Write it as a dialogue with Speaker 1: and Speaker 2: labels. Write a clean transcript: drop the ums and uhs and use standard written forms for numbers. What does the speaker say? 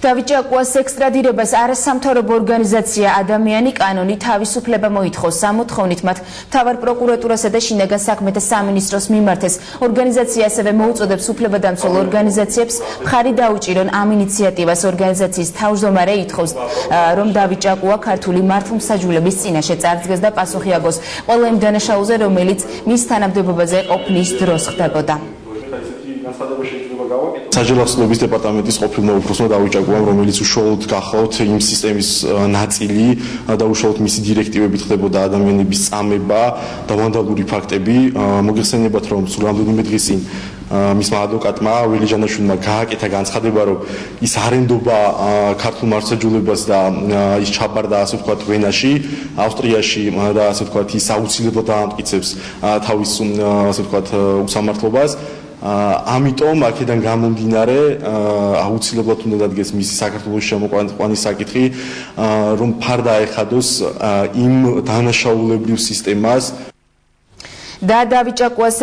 Speaker 1: დავით ჭაკუას ექსტრადირებას არასამთავრობო ორგანიზაცია ადამიანი კანონი თავისუფლება მოითხოვს. ამოთხოვნით მათ მთავარ პროკურატურასა და შინაგან საქმეთა სამინისტროს მიმართეს. ორგანიზაცია ასევე მოუწოდებს უფლებადამცველ ორგანიზაციებს მხარი დაუჭირონ ამ ინიციატივას. ორგანიზაციის თავმჯდომარე ითხოვს, რომ დავით ჭაკუა ქართული მართლმსაჯულების წინაშე წარდგეს და პასუხი აგოს ყველა იმ დანაშაულზე, რომელიც მის თანამდებობაზე ყოფნის დროს ხდებოდა.
Speaker 2: საჯელახსნობის დეპარტამენტის ყოფილმა უფროსმა დავით ჭაკუამ, რომელიც უშუალოდ გახავთ იმ სისტემის ნაწილი და უშუალოდ მისი დირექტივებით ხდებოდა ადამიანების წამება და ვანდალური ფაქტები, მოგეხსენებათ, რომ სულ რამდენიმე დღის წინ მისმა ადვოკატმა ველი ჯანაშვილმა გააკეთა განცხადება, რომ ის არენდობა ქართულ მართლმსაჯულებას და ის ჩაბარდა, ასე ვთქვათ, ვენაში, ავსტრიაში და ასე ვთქვათ, ის აუცილებლად დაამტკიცებს თავის, ასე ვთქვათ, უსამართლობას. ამიტომ აქედან გამომდინარე აუცილებლად უნდა დადგეს მისი საქართველოს შემოყვანის საკითხი, რომ ფარ დაეხადოს იმ დანაშაულებრივ სისტემას
Speaker 1: და დავით ჭაკუას